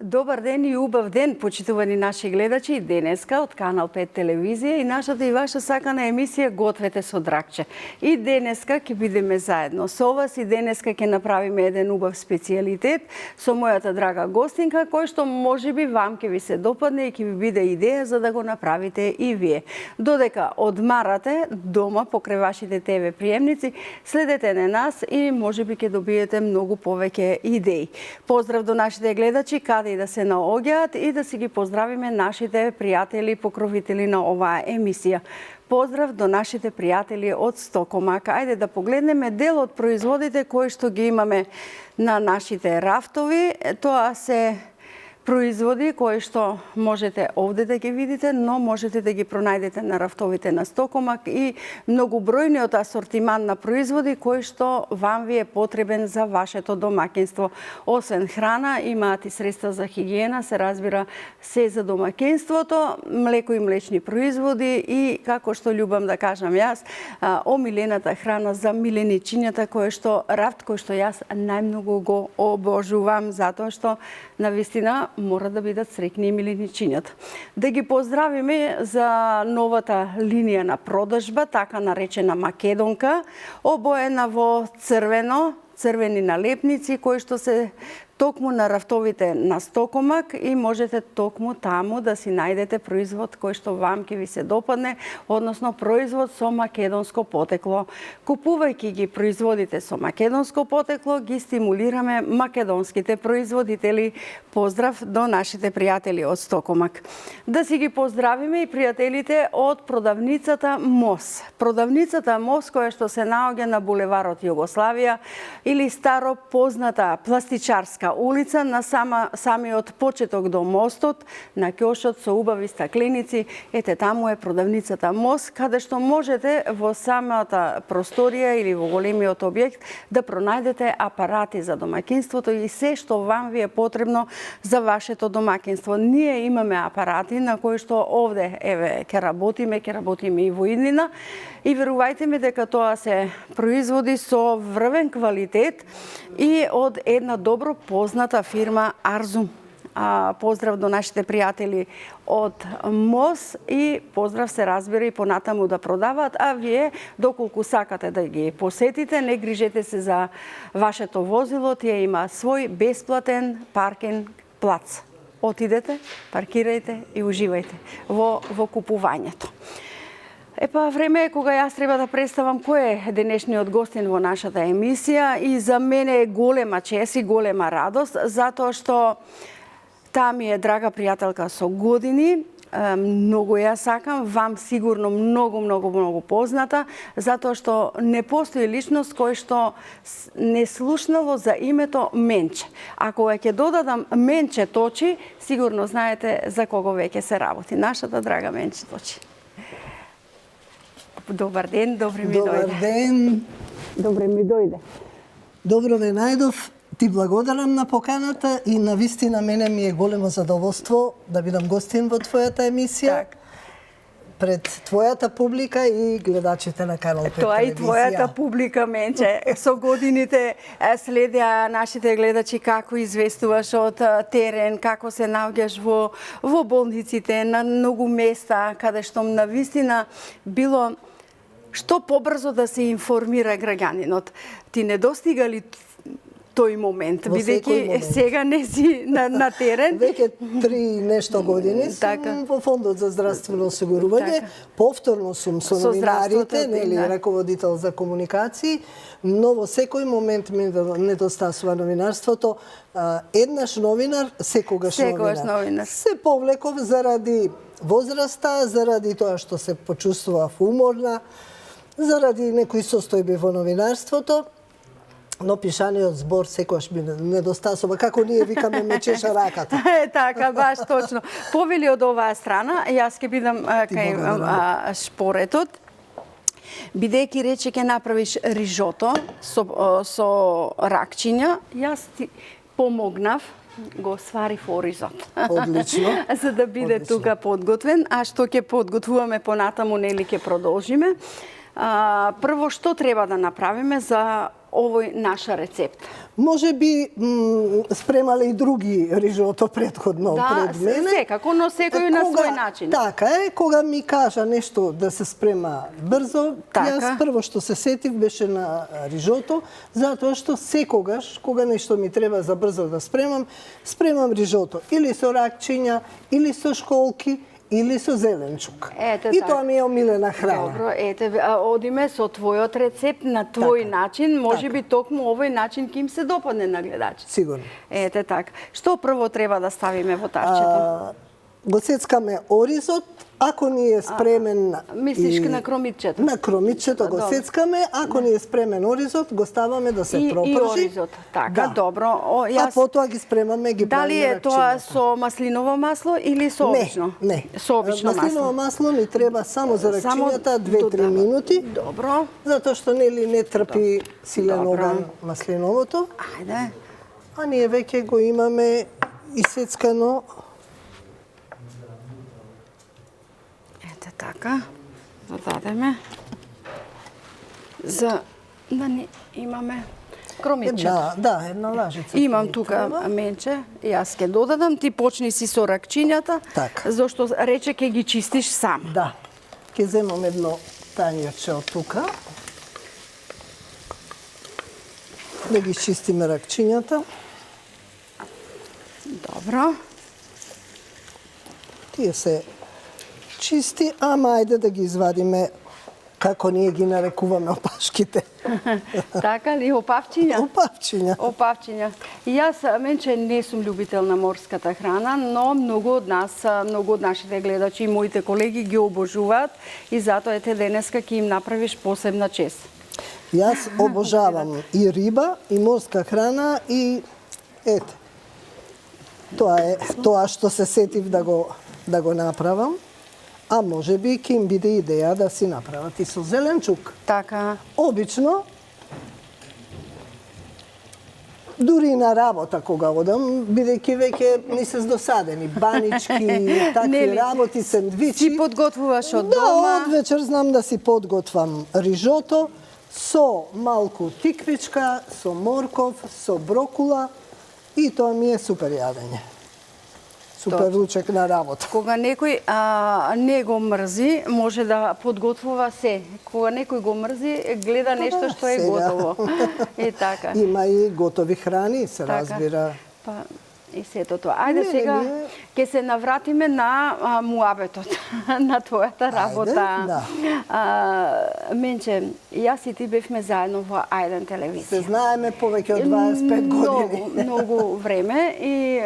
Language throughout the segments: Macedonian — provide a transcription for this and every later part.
Добар ден и убав ден, почитувани наши гледачи. Денеска од Канал 5 телевизија и нашата и ваша сакана емисија Гответе со Дракче. И денеска ќе бидеме заедно со вас и денеска ќе направиме еден убав специјалитет со мојата драга гостинка, кој што можеби вам ќе ви се допадне и ќе ви биде идеја за да го направите и вие. Додека одмарате дома покрај вашите ТВ приемници, следете на нас и можеби ќе добиете многу повеќе идеи. Поздрав до нашите гледачи, и да се наоѓаат и да си ги поздравиме нашите пријатели и покровители на оваа емисија. Поздрав до нашите пријатели од Стокомак. Ајде да погледнеме дел од производите кои што ги имаме на нашите рафтови. Тоа се производи кои што можете овде да ги видите, но можете да ги пронајдете на рафтовите на Стокомак и многобројниот асортиман на производи кои што вам ви е потребен за вашето домаќинство. Освен храна, имаат и средства за хигиена, се разбира се за домаќинството, млеко и млечни производи и, како што љубам да кажам јас, омилената храна за миленичињата кој што рафт кој што јас најмногу го обожувам, затоа што навистина мора да бидат среќни и миленичињата. Да ги поздравиме за новата линија на продажба, така наречена Македонка, обоена во црвено, црвени налепници кои што се токму на рафтовите на Стокомак и можете токму таму да си најдете производ кој што вам ќе ви се допадне, односно производ со македонско потекло. Купувајќи ги производите со македонско потекло, ги стимулираме македонските производители. Поздрав до нашите пријатели од Стокомак. Да си ги поздравиме и пријателите од продавницата МОС. Продавницата МОС која што се наоѓа на булеварот Југославија или старо позната пластичарска улица на самиот почеток до мостот, на ќошот со убави стакленици. Ете таму е продавницата МОС, каде што можете во самата просторија или во големиот објект да пронајдете апарати за домаќинството и се што вам ви е потребно за вашето домаќинство. Ние имаме апарати на кои што овде ќе работиме и во иднина и верувајте ми дека тоа се производи со врвен квалитет и од една добро позната фирма Арзум. Поздрав до нашите пријатели од МОС и поздрав се разбира и понатаму да продаваат, а вие доколку сакате да ги посетите, не грижете се за вашето возило, тие има свој бесплатен паркинг плац. Отидете, паркирајте и уживајте во купувањето. Епа, време е кога јас треба да представам кој е денешниот гостин во нашата емисија и за мене е голема чест и голема радост, затоа што таа ми е драга пријателка со години, многу ја сакам, вам сигурно многу позната, затоа што не постои личност кој што не слушнало за името Менче. А кога ќе додадам Менче Точи, сигурно знаете за кого веќе се работи. Нашата драга Менче Точи. Добар ден, добре ми дојде. Добар ден. Добре ми дојде. Добро ме најдов. Ти благодарам на поканата и навистина мене ми е големо задоволство да бидам гостин во твојата емисија. Так. Пред твојата публика и гледачите на Канал 5 телевизија. Тоа и твојата публика, Менче. Со годините следеа нашите гледачи како известуваш од терен, како се наоѓаш во болниците, на многу места, каде што навистина било што побрзо да се информира граѓанинот. Ти не достига ли тој момент, бидејќи сега не си на терен? Веќе 3 нешто години сум во Фондот за здравствено осигурување. Повторно сум со новинарите, нели, раководител за комуникации, но во секој момент ми недостасува новинарството. Еднаш новинар, секогаш новинар. Се повлеков заради возраста, заради тоа што се почувствував уморна, заради некои состојби во новинарството. Но пишаниот збор секогаш ми недостасува, како ние викаме ме чеша раката. Така, баш точно. Повели од оваа страна, јас ќе бидам кај шпоретот. Бидејќи рече ќе направиш рижото со ракчиња, јас ти помогнав, го сварив оризот. Одлично. За да биде тука подготвен, а што ќе подготвуваме понатаму, нели ќе продолжиме. Прво, што треба да направиме за овој наша рецепта? Може би спремале и други рижото предходно пред мене. Да, секако, но секој на свој начин. Така е, кога ми кажа нешто да се спрема брзо, јас прво што се сетив беше на рижото, затоа што секогаш, кога нешто ми треба за брзо да спремам рижото или со ракчиња, или со школки, или со зеленчук. И тоа ми е омилена храна. Добро, одиме со твојот рецепт на твој начин, може би токму овој начин ќе им се допадне на гледачите. Сигурно. Ете така. Што прво треба да ставиме во тарчето? Го сецкаме оризот, ако ни е спремен... Мислиш на кромитчето? На кромитчето го сецкаме, ако ни е спремен оризот, го ставаме да се пропржи. И оризот, така, добро. А потоа ги спремаме, ги правиме ракчињата. Дали е тоа со маслиново масло или со обично? Не. Со обично масло. Маслиново масло ни треба само за ракчињата 2-3 минути. Добро. Затоа што не трпи силен оган маслиновото. Ајде. А ние веќе го имаме исецкано. Така, додадеме за да не имаме кромичето. Една лажица. Имам тука менче, јас ќе додадам, ти почни си со ракчињата, зашто рече ќе ги чистиш сам. Да, ќе земам едно тањерче од тука. Да ги чистиме ракчињата. Добро. Тие се чисти, ама ајде да ги извадиме како ние ги нарекуваме опашките. Така ли, опавчиња? Опавчиња. И јас, менче, не сум љубител на морската храна, но многу од нашите гледачи и моите колеги ги обожуваат и затоа ете денеска ќе им направиш посебна чест. Јас обожавам и риба, и морска храна и ете. Тоа е тоа што се сетив да го направам. А може би ќе им биде идеја да си направат и со зеленчук. Така. Обично, дури и на работа кога одам, бидејќи веќе ни се здосадени банички, такви работи, сендвичи. Си подготвуваш од дома? Да, од вечер знам да си подготвам рижото со малку тиквичка, со морков, со брокула и тоа ми е супер јадење. Супер ручек на работа. Кога некој не го мрзи, може да подготвува се. Кога некој го мрзи, гледа нешто што е готово. И така. Има и готови храни, се разбира. И сето тоа. Ајде сега ќе се навратиме на муабетот, на твојата работа. Менче, јас и ти бевме заедно во Ајден телевизија. Се знаеме повеќе од 25 години. Многу време и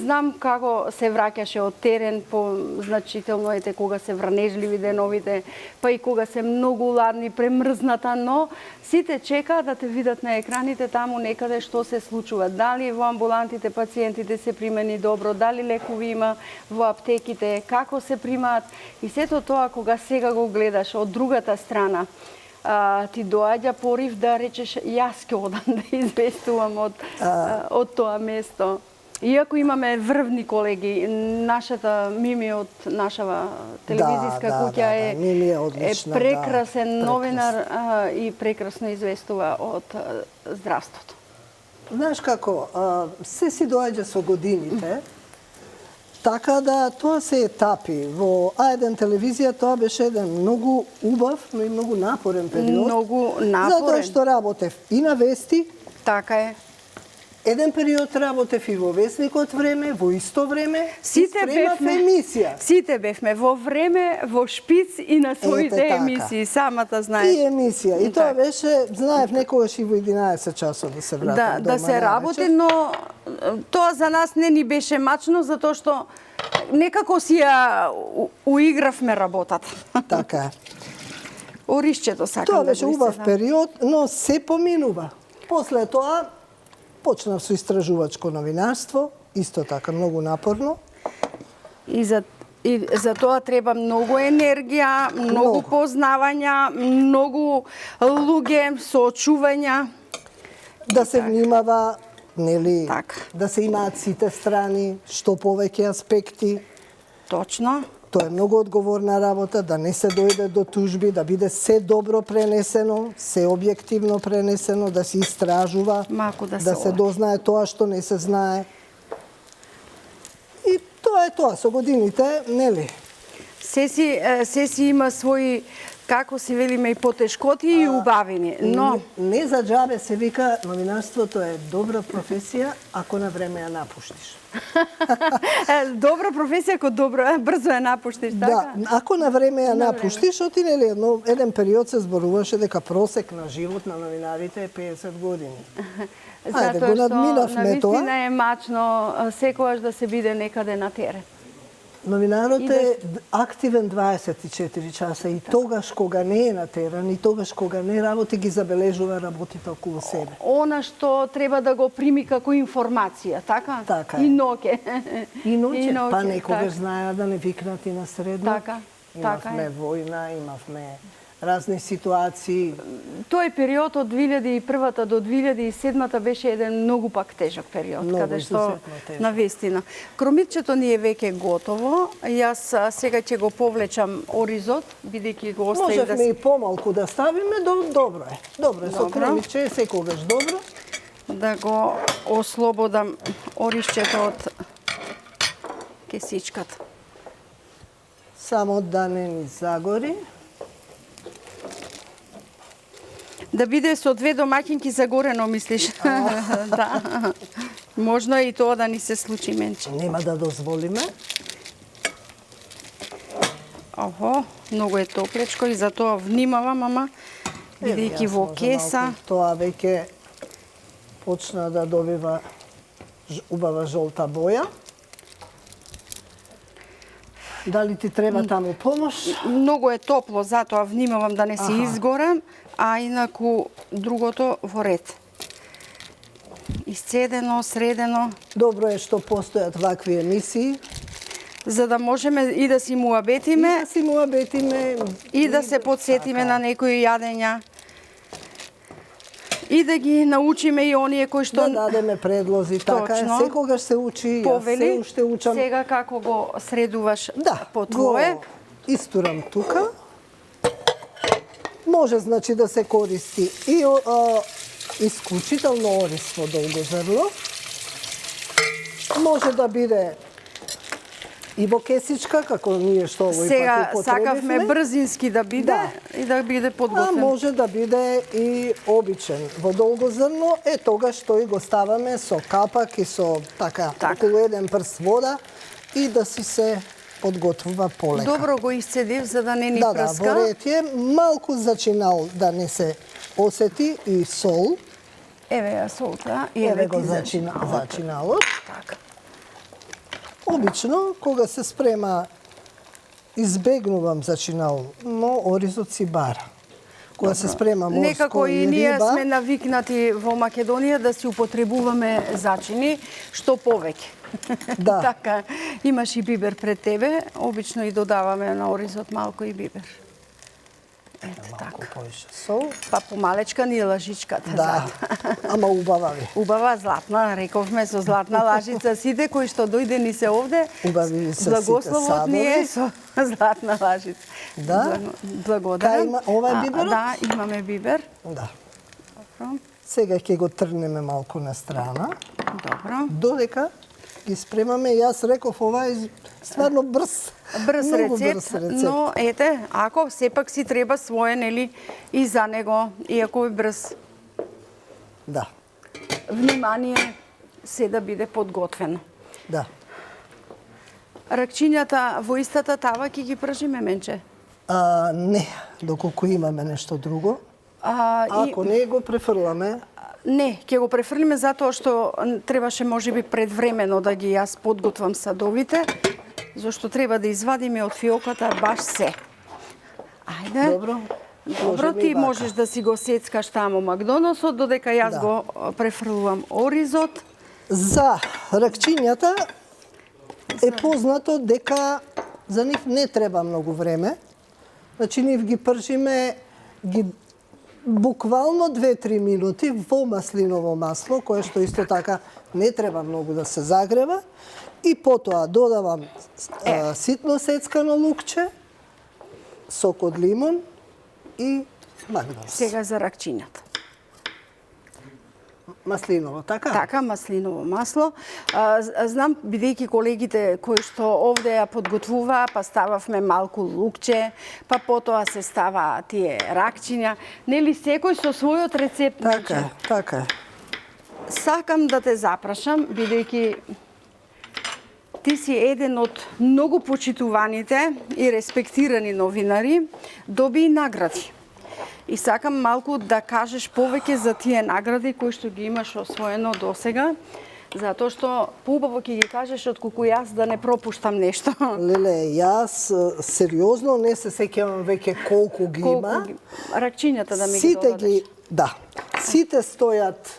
знам како се враќаше од терен по значително ете кога се вранежливи деновите, па и кога се многу ладни, премрзната, но сите чекаат да те видат на екраните таму некаде што се случува. Дали во амбулантите пациентите се примени добро, дали лекови има во аптеките, како се примаат. И сето тоа кога сега го гледаш од другата страна, ти доаѓа порив да речеш јас ќе одам да известувам од тоа место. Иако имаме врвни колеги, нашата Мими од нашава телевизиска куќа е прекрасен новинар и прекрасно известува од здравството. Знаеш како, се си доаѓа со годините, така да тоа се етапи. Во А1 телевизија тоа беше еден многу убав, но и многу напорен период. Многу напорен. Затоа што работев и на вести. Така е. Еден период работев и во Весникот време, во исто време, сите бевме емисија. Сите бевме во време, во шпиц и на своите емисии, самата знаеш. И емисија. И тоа беше, знаев некогаш и во 11 часот да се вратам дома. Да се работи, но тоа за нас не ни беше мачно, затоа што некако си ја уигравме работата. Така е. Оришчето сакам тоа беше убав период, но се поминува. После тоа почнав со истражувачко новинарство, исто така многу напорно. И за тоа треба многу енергија, многу познавања, многу луѓе, соочувања. Да се внимава, нели, да се имаат сите страни, што повеќе аспекти. Точно. Тоа е многу одговорна работа, да не се дојде до тужби, да биде се добро пренесено, се објективно пренесено, да се истражува, да се дознае тоа што не се знае. И тоа е тоа, со годините, нели? Се си има своји, како се велиме, и потешкоти и убавини, но... Не за џабе се вика, новинарството е добра професија, ако на време ја напуштиш. Добра професија, ако брзо ја напуштиш, така? Да, ако на време ја напуштиш, нели еден период се зборуваше дека просек на живот на новинарите е 50 години. Ајде, го надминавме тоа. Навистина е мачно секогаш да се биде некаде на терен. Новинарот е активен 24 часа и тогаш кога не е на терен и тогаш кога не работи ги забележува работите околу себе. Она што треба да го прими како информација, така? Така е. И ноќе. И ноќе, па некогаш знаеа да не викнат и на средно. Така, имавме војна, имавме разни ситуации. Тој период од 2001 до 2007 беше еден многу пак тежок период, каде што навистина. Кромитчето ни е веќе готово. Јас сега ќе го повлечам оризот, бидејќи го оставив да... Можевме и помалку да ставиме, добро е. Добро е, со кромитче е секогаш добро. Да го ослободам оризчето од кесичката. Само да не ни загори. Да биде со 2 домаќинки загорено, мислиш? Да. Можно е и тоа да ни се случи, менче. Нема да дозволиме. Охо, многу е топлечко и затоа внимавам, ама бидејќи во кеса. Тоа веќе почна да добива убава жолта боја. Дали ти треба таму помош? Многу е топло, затоа внимавам да не се изгорам, а инаку другото во ред. Исцедено, средено. Добро е што постојат вакви емисии. За да можеме и да си муабетиме. И да се подсетиме на некои јадења. И да ги научиме и оние кои што... Да дадеме предлози, така е. Секогаш се учи, јас се уште учам. Сега како го средуваш по Да, твое? го истурам тука. Може, значи, да се користи и исклучително ориз во долго зрно. Може да биде и во кесичка, како ние што овој пат употребивме. Сега сакавме брзински да биде и да биде подготвен. А може да биде и обичен во долго зрно, тогаш тој го ставаме со капак и со така околу 1 прст вода и да си се подготвува полека. Добро го исцедив за да не ни прска. Да, во ред е малку зачинал да не се осети и сол. Еве ја солта и еве го зачиналот. Така. Обично, кога се спрема, избегнувам зачинал, но оризот си бара. Кога се спрема морско некако и ние риба... сме навикнати во Македонија да си употребуваме зачини, што повеќе. Да. Така, имаш и бибер пред тебе, обично и додаваме на оризот малку и бибер. Ете така. Поише сол. Па помалечка ни лажичката. Да, ама убава ви. Убава, златна, рековме со златна лажица. Сите кои што дојде ни се овде, убави се благословот ни е со златна лажица. Да? Благодарам. Ова е биберот? Да, имаме бибер. Да. Добро. Сега ќе го трнеме малку на страна. Добро. Додека ги спремаме, јас реков ова е стварно брз. Брз рецепт, но ете, ако сепак си треба свое, нели, и за него, иако е брз. Да. Внимание се да биде подготвено. Да. Ракчињата во истата тава ќе ги пржиме, менче? Не, доколку имаме нешто друго. Ако не го префрламе, не, ќе го префрлиме затоа што требаше можеби предвремено да ги јас подготвам садовите, зашто треба да извадиме од фиоката баш се. Ајде. Добро, ти можеш да си го сецкаш таму Макдоналдсот, додека јас го префрлувам оризот. За ракчињата е познато дека за нив не треба многу време. Значи, нив ги пржиме буквално 2-3 минути во маслиново масло, кое што исто така не треба многу да се загрева. И потоа додавам ситно сецкано лукче, сок од лимон и магнос. Сега за ракчињата. Маслиново, така? Така, маслиново масло. Знам, бидејќи колегите кои што овде ја подготвуваа, па стававме малку лукче, па потоа се става тие ракчиња. Нели секој со својот рецепт? Така, така. Сакам да те запрашам, бидејќи ти си еден од многу почитуваните и респектирани новинари, доби и награди. И сакам малку да кажеш повеќе за тие награди кои што ги имаш освоено досега, затоа што поубаво ќе ги кажеш отколку јас да не пропуштам нешто. Леле, јас сериозно не се сеќавам веќе колку ги има. Ракчињата да ми ги Сите додадеш. да. Сите стојат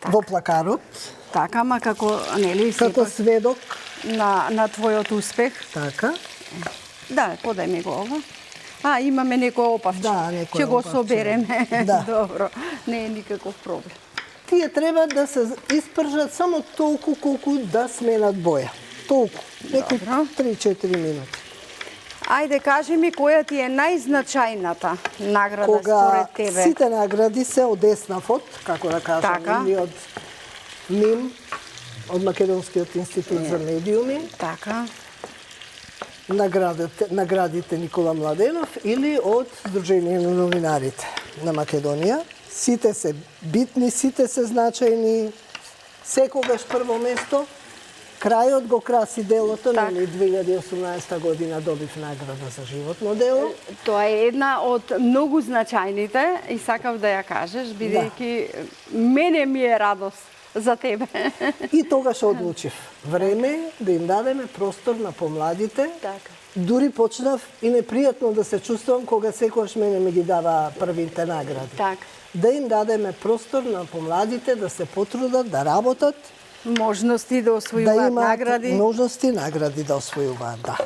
во плакарот. Така, ама како, нели, Како сепак сведок. на твојот успех. Така. Да, подај ми го ова. Имаме некој опавче. Да, некој Ќе го опавче. собереме. Да. Добро, не е никаков проблем. Тие треба да се испржат само толку колку да сменат боја. Толку. Некои Добро. 3-4 минути. Ајде, кажи ми која ти е најзначајната награда Кога според тебе? сите награди се од Еснафот, како да кажам, Така. или од МИМ, од Македонскиот институт за медиуми, Така. наградите Никола Младенов или од Сдружение на новинарите на Македонија. Сите се битни, сите се значајни, секогаш прво место. Крајот го краси делото, Так. нели 2018 година добив награда за животно дело. Тоа е една од многу значајните и сакав да ја кажеш, бидејќи мене ми е радост за тебе. И тогаш одлучив. Време е да им дадеме простор на помладите. Така. Дури почнав и непријатно да се чувствувам кога секогаш мене ми ги дава првите награди. Така. Да им дадеме простор на помладите да се потрудат, да работат, Можности да да освојуваат имаат награди. можности награди да освојуваат, да.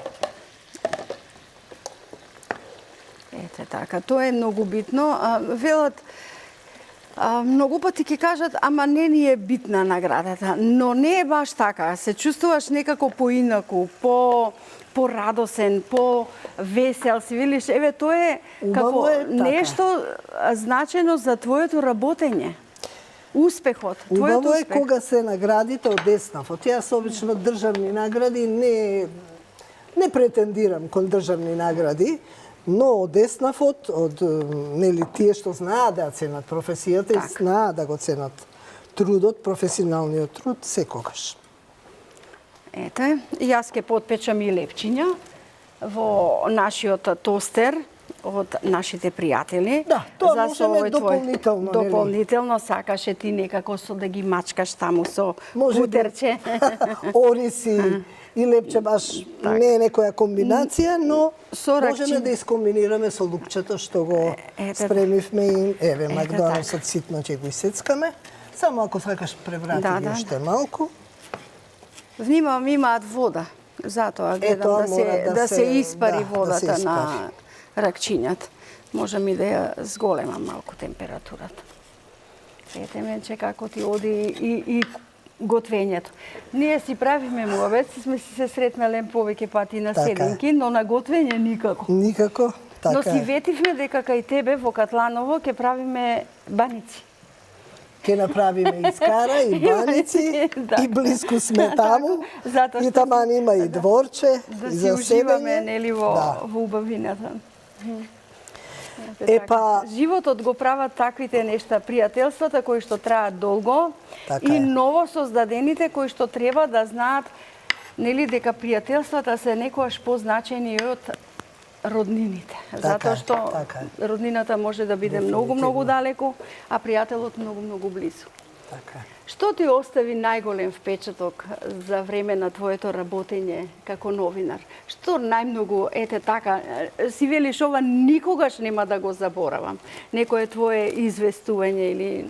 Ете така, тоа е многу битно. Велат, многу пати ќе кажат, ама не ни е битна наградата, но не е баш така. Се чувствуваш некако поинаку, порадосен, по-весел, си велиш, еве тоа е Убаво како е така. нешто значено за твоето работење. Успехот, твојот Убаво е успех. кога се наградите од Еснафот. Јас обично државни награди не претендирам кон државни награди, но од Еснафот, од нели тие што знаат да ценат професијата и знаат да го ценат трудот, професионалниот труд, секогаш. Ете, јас ќе потпечам и лепчиња во нашиот тостер од нашите пријатели. Да, тоа За можеме овој дополнително, нели? Дополнително сакаше ти некако да ги мачкаш таму со Може да- путерче. Ориси и лепче баш не е некоја комбинација, но Со можеме ракчиња. да искомбинираме со лукчето што го Ете, спремивме и еве ете Макдоналдсот ситно ќе го исецкаме. Само ако сакаш преврати Да, ги да, уште малку. Внимавам, имаат вода. Затоа гледам тоа да се мора да се испари да се водата на испари. ракчињата. Можам и да ја зголемам малку температурата. Ете менче како ти оди и готвењето. Ние си правиме муабет, сме си се сретнале повеќе пати на Така е. сединки, но на готвење никако. Никако, така Но си е. ветивме дека кај тебе во Катланово ќе правиме баници. Ќе направиме и скара, и баници, Да. и близко сме таму. Затоа И што таман има и дворче, Да и си за уживаме седење. нели во Да. убавината. Е, па- животот го прават таквите нешта, пријателствата кои што траат долго Така и е. ново создадените кои што треба да знаат нели дека пријателствата се некогаш позначени и од роднините. Затоа е, што така е. роднината може да биде многу далеку, а пријателот многу близу. Така е. Што ти остави најголем впечаток за време на твоето работење како новинар? Што најмногу, ете така, си велиш ова никогаш нема да го заборавам? Некое твое известување или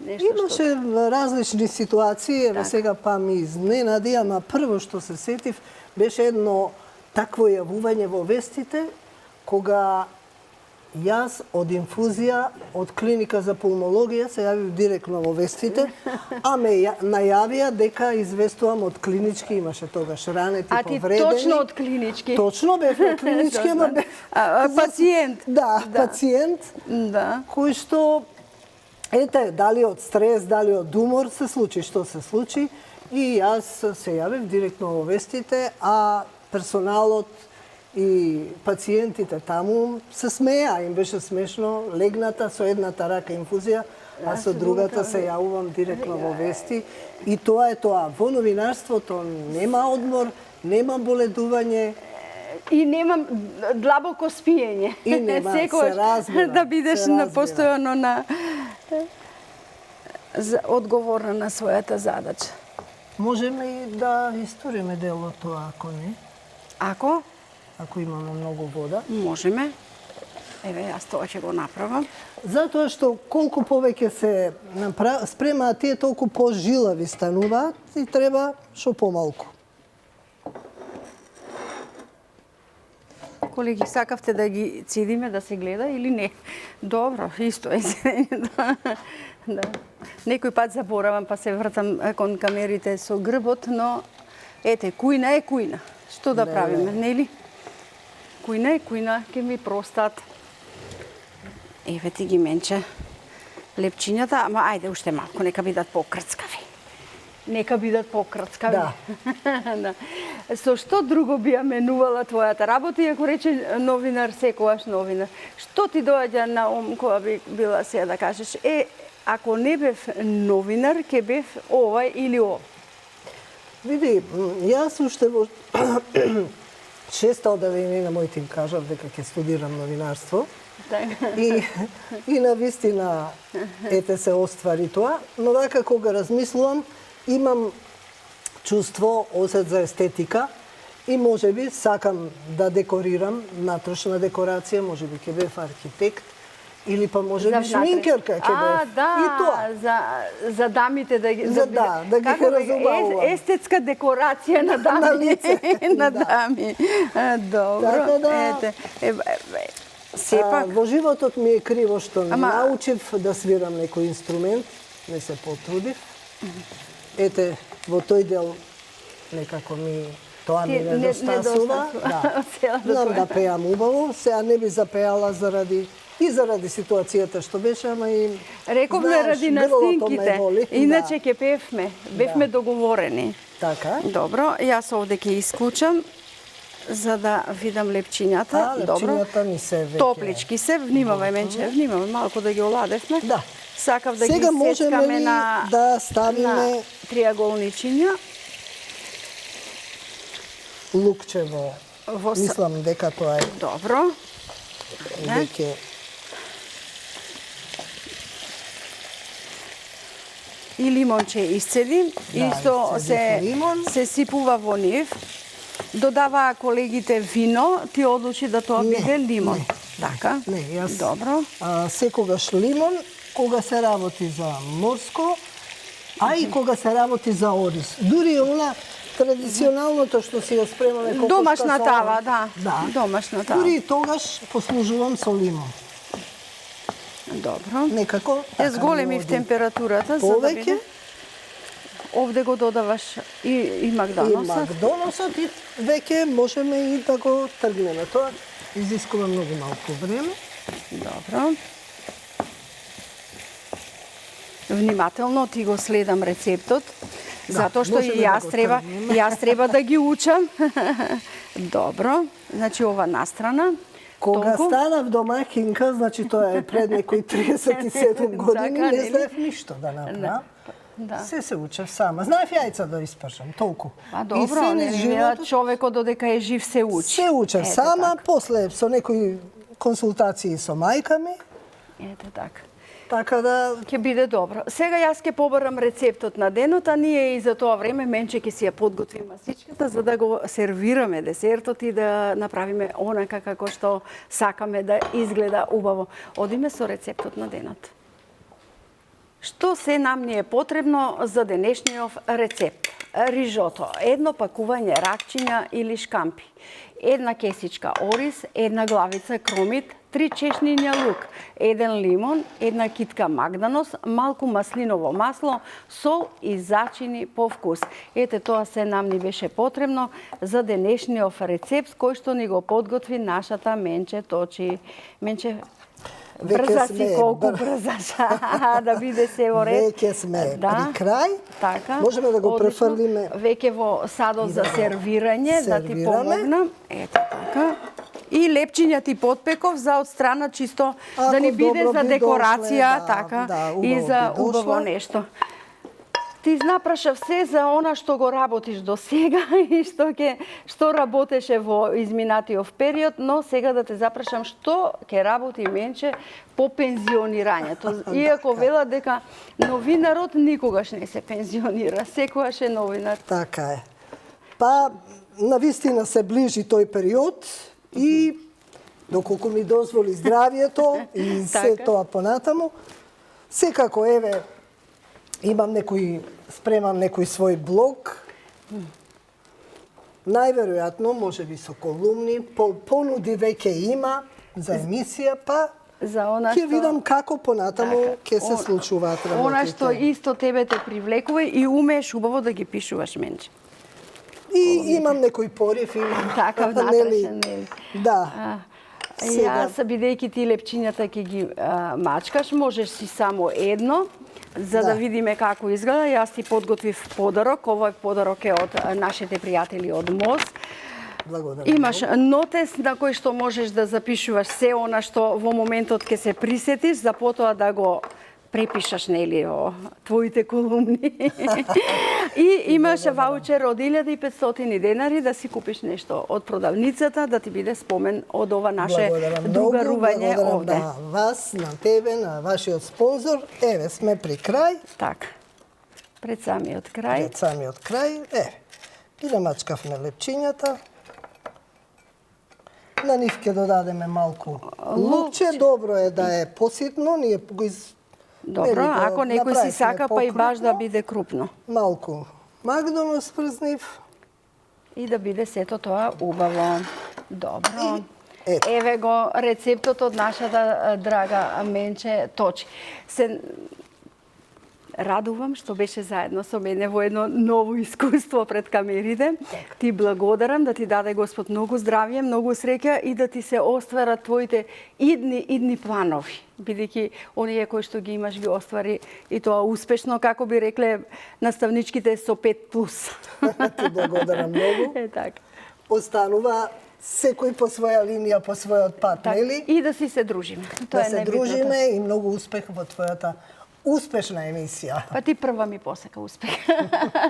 нешто Имаше различни ситуации, еве Така. сега па ми изненади, ама прво што се сетив беше едно такво јавување во вестите, кога Јас од инфузија, од клиника за пулмологија се јавив директно во вестите, а ме најавија дека известувам од клинички, имаше тогаш ранети повредени. А ти точно од клинички? Точно бев од клинички, ама бев... Пациент? Да, пациент, кој што, ете, дали од стрес, дали од умор, се случи што се случи. И јас се јавив директно во вестите, а персоналот и пациентите таму се смеа, им беше смешно, легната со едната рака инфузија, а со другата се јавувам директно во вести. И тоа е тоа. Во новинарството нема одмор, нема боледување. И немам длабоко спиење. И нема, секогаш се разбира. Да бидеш постојано на одговорна на својата задача. Можеме и да историме дело тоа, ако не. Ако? Ако имаме многу вода. Можеме. Еве, јас тоа ќе го направам. Затоа што колку повеќе се спремаат тие, толку пожилави стануваат и треба шо помалку. Колеги, сакавте да ги цедиме, да се гледа или не? Добро, исто е. Да. Некој пат заборавам, па се вртам кон камерите со грбот, но ете, кујна е кујна. Што да правиме, нели? Кујна е кујна, ќе ми простат. Еве ти ги менче лепчињата, ама ајде уште малку, нека бидат покрцкави. Нека бидат покрцкави. Да. Со што друго би ја менувала твојата работа, иако рече новинар, секогаш новинар. Што ти доаѓа на ум кога би била сега да кажеш, ако не бев новинар, ќе бев ова или ова? Види, јас уште во 6 одделение на мој тим кажав дека ќе студирам новинарство. И на вистина ете се оствари тоа, но вака кога размислувам, имам чувство, осет за естетика и можеби сакам да декорирам, натрошна декорација, можеби ќе бев архитект или па можеби шминкерка ќе бев. И тоа. За дамите да ги да ги разубавувам. Естетска декорација на дами. На лице. На дами. Добро. Ете. Сепак во животот ми е криво што научив да свирам некој инструмент, не се потрудив. Ете, во тој дел некако ми тоа ми недостасува. Знам да пеам убаво, сега не би запеала заради ситуацијата што беше, ама и рековме ради настинките. Иначе ќе певме, бевме договорени. Така. Добро, јас овде ќе исклучам за да видам лепчињата. Лепчињата ми се веќе. Топлички се, внимавај менче, внимавај малку да ги оладевме. Да. Сакав да сега ги сечкаме на да ставиме триаголничиња. Лукчево. Мислам дека тоа е. Добро. Веќе и лимонче исцеди, исто се сипува во нив. Додаваа колегите вино, ти одлучи да тоа биде лимон. Така? Не, јас добро. Секогаш лимон, кога се работи за морско, а и кога се работи за ориз. Дури она традиционалното што си ја спремаме кокошка домашна тава, да. Домашна тава. Дури тогаш послужувам со лимон. Добро. Некако. Ја зголемив температурата за да биде. Овде го додаваш и Макдоносот. И Макдоносот и веќе можеме и да го тргнеме. Тоа изискува многу малку време. Добро. Внимателно ти го следам рецептот, затоа што и јас треба да ги учам. Добро. Значи ова настрана. Кога станав домакинка, значи тоа е пред некои 37 години, не знаев ништо да направам. Да. Се учев сама. Знаев јајца да испршам, толку. А добро, човекот додека е жив се учи. Се учев сама, после со некои консултации со мајка ми. Ете така. Така да ќе биде добро. Сега јас ќе побарам рецептот на денот, а ние и за тоа време менче ќе си ја подготвим масичката за да го сервираме десертот и да направиме онака како што сакаме да изгледа убаво. Одиме со рецептот на денот. Што се нам ни е потребно за денешниот рецепт? Рижото, едно пакување ракчиња или шкампи, една кесичка ориз, една главица кромит, 3 чешниња лук, 1 лимон, 1 китка магданос, малку маслиново масло, сол и зачини по вкус. Ете, тоа се нам ни беше потребно за денешниот рецепт кој што ни го подготви нашата Менче Точи. Менче, брза си, колку брзаш, да биде се во ред. Веќе сме при крај. Така. Можеме да го одлично. префрлиме. Веќе во садот за сервирање, да ти помогнам. Ето така. И лепчиња ти подпеков за од страна чисто да ни биде за декорација, дошле, така, да, и за би дошле. убаво нешто. Ти напрашав се за она што го работиш до сега и што работеше во изминатиот период, но сега да те запрашам што ќе работи Менче по пензионирањето. Иако велат дека новинарот никогаш не се пензионира, секогаш е новинар. Така е. Па, навистина се ближи тој период и доколку ми дозволи здравието и се тоа понатаму, секако еве имам спремам некој свој блог. Најверојатно, можеби со колумни, понуди веќе има за емисија, па ќе видам како понатаму ќе се случуваат работите. Она што исто тебе те привлекува и умееш убаво да ги пишуваш, Менче. И имам некој порив, имам. Такав натрешен, нели? Да. Јас, бидејќи ти лепчињата ќе ги мачкаш, можеш си само едно, за да видиме како изгледа. Јас ти подготвив подарок. Овој подарок е од нашите пријатели од МОЗ. Благодарам. Имаш нотес на кој што можеш да запишуваш се она што во моментот ќе се присетиш, за потоа да го препишаш, нели, о твоите колумни. И имаш ваучер од 1500 денари да си купиш нешто од продавницата, да ти биде спомен од ова наше другарување овде. Благодарам на вас, на тебе, на вашиот спонзор. Еве, сме при крај. Така. Пред самиот крај. Пред самиот крај. Еве, ги намачкавме лепчињата. На нив ќе додадеме малку лукче. Добро е да е поситно, ние го Добро, ако некој си сака, па и баш да биде крупно. Малку магданос прзнив. И да биде сето тоа убаво. Добро. Еве го рецептот од нашата драга Менче Точи. Се радувам што беше заедно со мене во едно ново искуство пред камерите. Ти благодарам, да ти даде Господ многу здравје, многу среќа и да ти се остварат твоите идни планови. Бидејќи оние кои што ги имаш ги оствари и тоа успешно, како би рекле наставничките, со 5+. Ти благодарам многу. Така. Останува секој по своја линија, по својот пат, нели? И да си се дружиме. Да се дружиме и многу успех во твојата успешна емисија. Па ти прва ми посека успех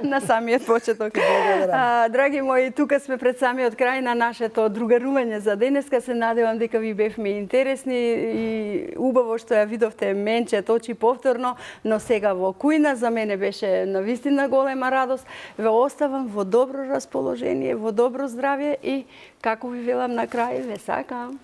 на самиот почеток. Благодарам. Драги мои, тука сме пред самиот крај на нашето другарување за денеска. Се надевам дека ви бевме интересни и убаво што ја видовте Менче Точи повторно, но сега во кујна за мене беше навистина голема радост. Ве оставам во добро расположение, во добро здравје и, како ви велам на крај, ве сакам.